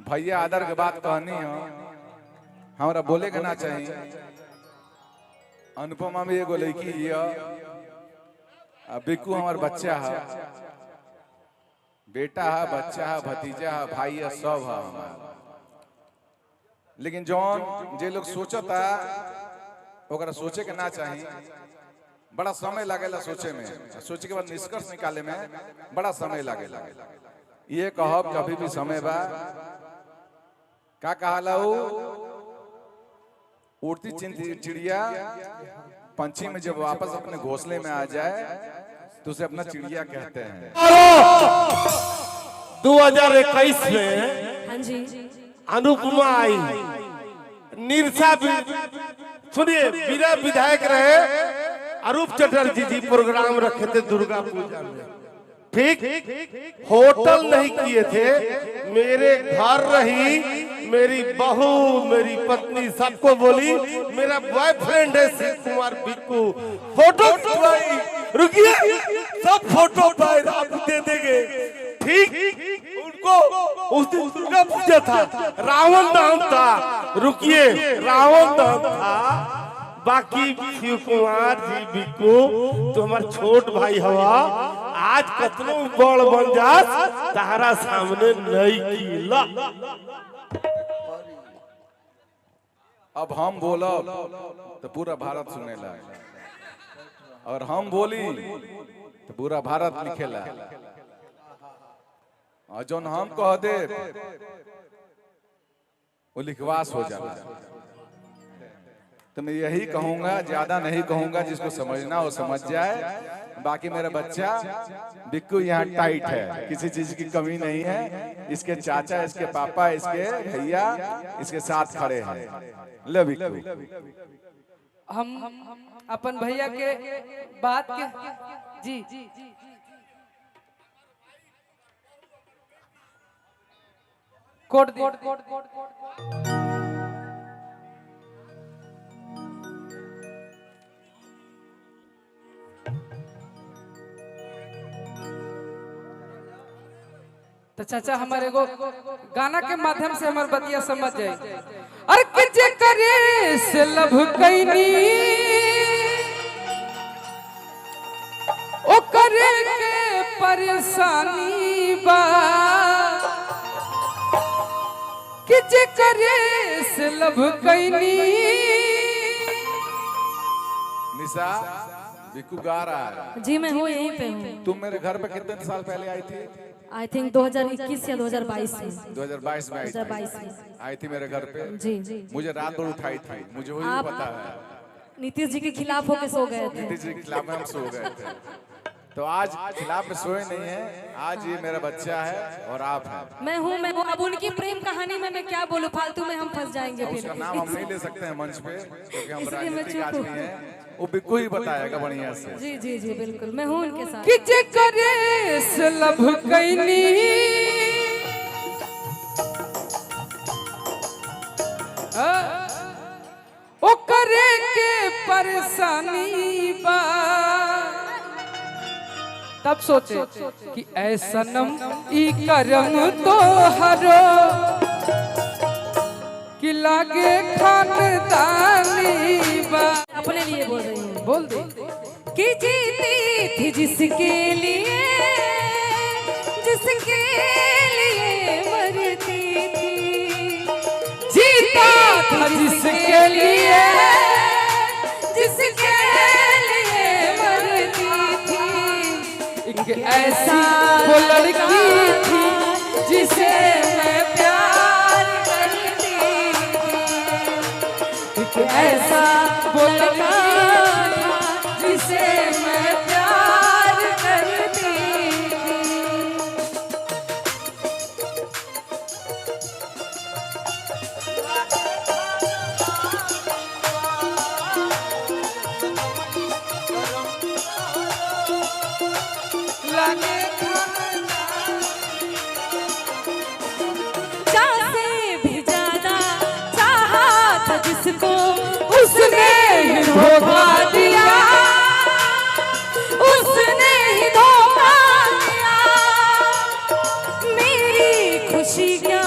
भैया आदर के बात कहनी हो, हमारा बोले के ना चाहिए। अनुपमा में एगो लड़की है, बिक्कू हमार बच्चा है, बेटा है, बच्चा है, भतीजा है, भाई है, सब है हमारा। लेकिन जौन जे लोग सोचता ओकरा सोचे के ना चाहिए। बड़ा समय लागेला सोचे में, सोचे के बाद निष्कर्ष निकाले में बड़ा समय लागेला। ये कहब कभी भी समय बा का कहला उड़ती चिड़िया पंछी में जब वापस अपने घोंसले में आ जाए तो उसे अपना चिड़िया कहते हैं। 2021 में हाँ जी अनुपमा आई, निरसा सुनिए बिना विधायक रहे अरूप चटर्जी जी प्रोग्राम रखे थे दुर्गा पूजा में, ठीक होटल नहीं किए थे, मेरे घर रही, मेरी बहू मेरी पत्नी सबको बोली मेरा बॉयफ्रेंड है शिव कुमार बिक्कू, फोटो रुकिए सब फोटो फाइल आप दे देंगे, ठीक। उनको उस दिन दुर्गा पूजा था, रावण नाम था, रुकिए रावण नाम था। बाकी शिव कुमार जी बिक्कू तो हमारे छोट भाई हवा, आज कतनो बड़ बन जा तारा सामने नहीं कीला। अब हम बोलब तो पूरा भारत सुनेला, और हम बोली तो पूरा भारत लिखेला, और जो हम कह दे वो लिखवास हो जाला। तो मैं यही कहूंगा, ज्यादा नहीं कहूंगा, जिसको समझना वो समझ जाए। बाकी मेरा बच्चा बिक्कू यहाँ टाइट है, किसी चीज की कमी नहीं है। इसके चाचा, इसके पापा, इसके भैया इसके साथ खड़े हैं। ले बिक्कू, हम अपन भैया के बात के जी कोड तो चाचा हमारे को गाना के माध्यम से हमारे बतिया समझ जाए। अरे किजे करे से लभ कैनी ओ करे के परेशानी बा, किजे करे से लभ कैनी। निशा बिक्कू गा रहा है। जी मैं हूँ, यहीं पे हूँ। तुम मेरे घर पे कितने साल पहले आई थी? आई थिंक 2021 या 2022 में। 2022 में आई थी। 2022 में आई थी मेरे घर पे। जी मुझे रात भर उठाई थी, मुझे वही आप पता है। नीतीश जी के खिलाफ होके सो गए थे। नीतीश जी के खिलाफ में हम सो गए थे, तो आज खिलाफ में सोए नहीं है। आज ये मेरा बच्चा है और आप हैं। मैं हूँ। अब उनकी प्रेम कहानी में मैं क्या बोलूँ, फालतू में हम फंस जाएंगे फिर। उसका नाम हम नहीं ले सकते हैं मंच पे, क्योंकि हम इसलिए मैं राजनीतिक चुप हूँ। आदमी हैं। वो बिल्कुल ही बताएगा बढ़िया से। जी जी जी बिल्कुल, मैं हूँ उनके साथ। किजे करे से लभ कैनी ओ करे के परेशानी बा। तब सोचे कि ऐसा नम ई करम तो हरो कि लागे खानदानी बा। अपने लिए बोल रही हूँ। बोल दे कि जीती थी जिसके लिए मरती थी, जीता था जिसके लिए मरती थी। एक ऐसी वो लड़की थी जिसे मैं प्यार करती थी। एक ऐसा वो लड़का था जिसे मैं प्यार करती थी। लागे से भी ज्यादा चाहा था जिसको उसने ही धोखा दिया, उसने ही धोखा दिया। मेरी खुशी क्या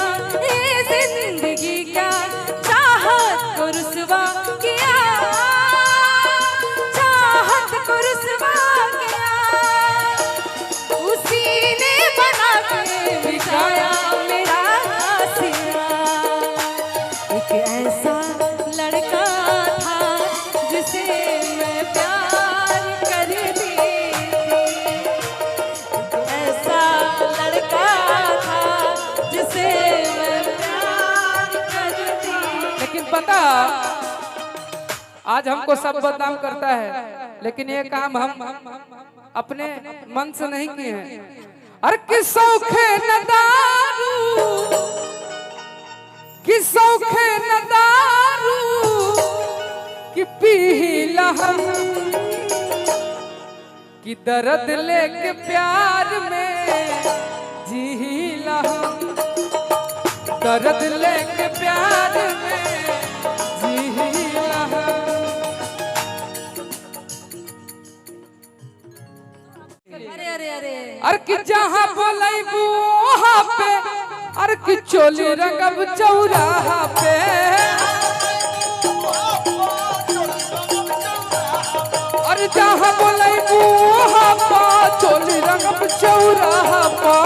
पता आज हमको सब बदनाम करता है, लेकिन ये काम हम अपने मन से नहीं किए हैं। अरे कि सौखे न दारू, कि सौखे न दारू, कि पीला हम, कि दर्द लेके प्यार में जीला हम, दर्द लेके प्यार में जीला हम। अरे अरे अरे अरे कि जहाँ बोलैबू वहाँ पे, अरे कि चोली रंगब चौराहा पे, अरे जहाँ बोलैबू वहाँ पे चोली रंगब चौराहा पे,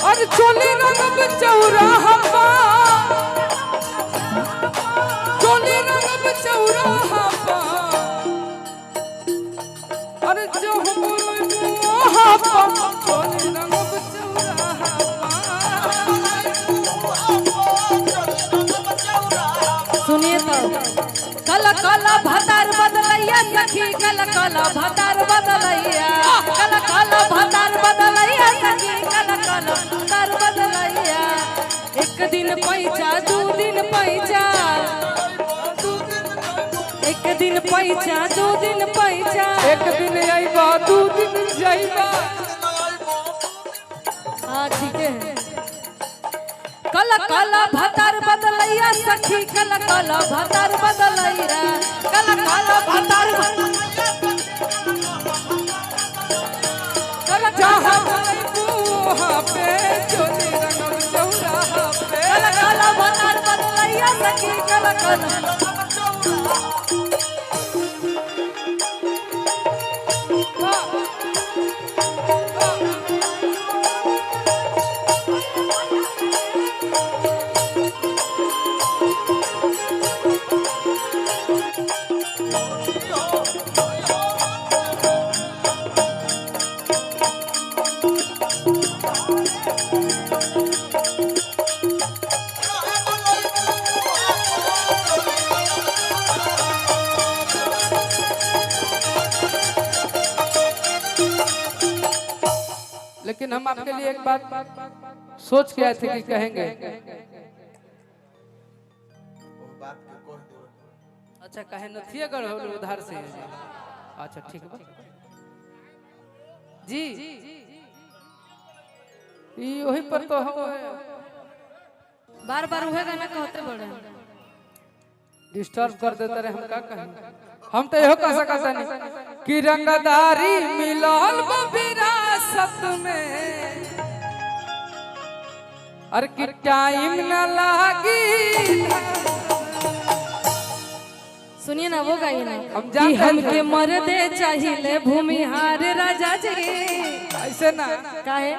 अरे चोली रंगब चौराहा पे, चोली रंगब चौराहा पे, अरे जो वहाँ पर चोली रंगब चौराहा सुनिए तो कल कल भतार बदलैया सखी, कल कल भतार बदलैया, कल कल भतार बदलैया सखी, कल कल भतार बदलैया। एक दिन पैसा दू दिन पैसा, एक दिन पैसा दू दिन पैसा, एक दिन आइबा दू दिन जाइबा। हाँ ठीक है। कल कल भतार बदलैया सखी, कल कल भतार बदलैया, कल कल भतार कल जहाँ बोलैबू वहाँ पे चोली रंगब चौराहा पे, कल कल भतार बदलैया सखी, कल कल लेकिन हम आपके लिए एक बात सोच के आए थे कि कहेंगे। अच्छा कहे नथिया गढ़ उधार से, अच्छा ठीक बा जी, ये वही पर तो हम बार बार वह गाना कहते बड़े डिस्टर्ब कर देते रहे, हम का कहें। हम तो यहो कह सकता नहीं कि रंगदारी मिलल विरासत में, अरे कि टाइम न लागी। सुनिए ना वो गाइए ना, हम कि हमके मर्दे चाहिए भूमिहार राजा जी, ऐसे ना काहे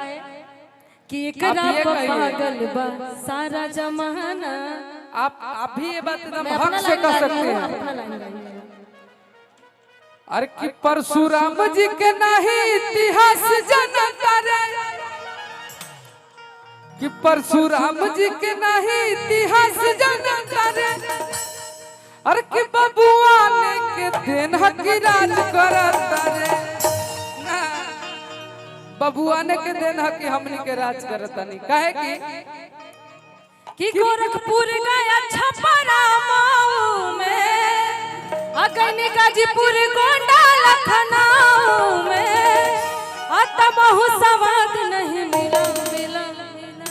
कि एकरा पर पागल बा सारा जमाना। आप भी ये बात एकदम मैं हक अपना से लाइन कह गा रही सकते हूँ, हैं। अपना लाइन गाइए। अरे कि परशुराम जी के नहीं इतिहास जनता रे, कि परशुराम जी के नहीं इतिहास जनता रे, अरे कि बबुआ ने के दिन हकी राज करता रे, बबुआ ने के दिन हकी हमनी के राज करता नहीं। काहे कि गोरखपुर गया छपरा मऊ में, अगनी गाजीपुर गोंडा लखनऊ में, अतमहु सवाद नहीं मिला मिला मिला।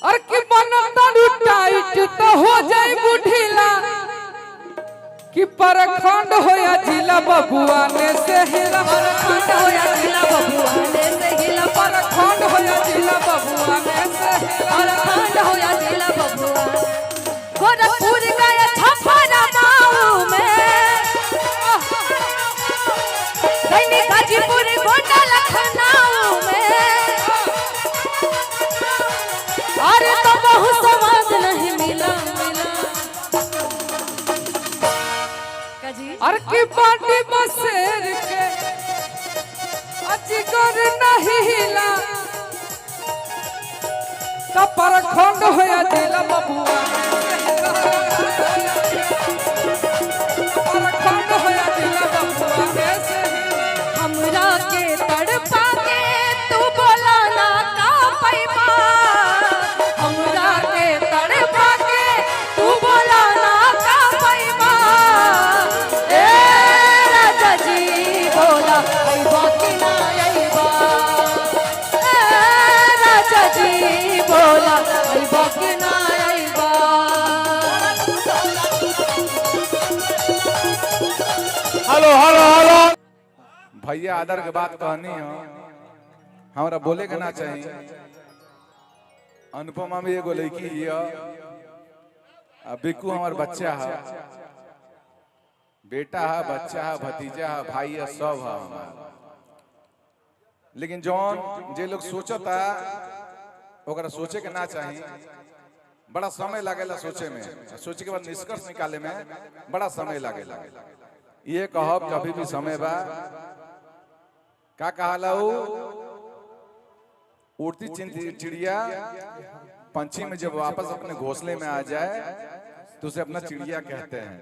और कि बनता टाइट तो हो जाए बुढ़ीला, कि परखंड होया जिला बबुआ ने से हिला, परखंड होया जिला बबुआ ने से हिला, परखंड होया जिला बबुआ ने से हिला, परखंड होया जिला बबुआ। गोरखपुर गया छपरा मऊ में, गनी गाजीपुर गोंडा लखनऊ में, अरे तो बहु समाज नहीं मिला मिला। और की बाटी बसेर के अजगर नहीं हिला, कपर खंड होया जिला बबुआ कपर खंड होया जिला बबुआ ऐसे हमरा के तड़पा के तू बोला ना का पैबा हमरा के तड़पा के तू बोला ना का पैबा ए राजा जी बोला अइबा कि ना अइबा ए राजा जी बोला अइबा कि ना अइबा हेलो हेलो हेलो भैया आदर के बात कहनी हो हमरा बोले के ना चाहिए। अनुपमा भी एगो लड़की है, बिक्कू हमार बच्चा है, बेटा है, बच्चा है, भतीजा है, भाई है, सब है हमार। लेकिन जौन जे लोग सोचता ओकरा सोचे के ना चाहिए। बड़ा समय लागेला सोचे में, सोचे के बाद निष्कर्ष निकाले में बड़ा समय लागेला। ये कहब कभी भी समय बा का कहला उड़ती चिड़िया पंछी में जब वापस अपने घोंसले में आ जाए तो उसे अपना चिड़िया कहते हैं।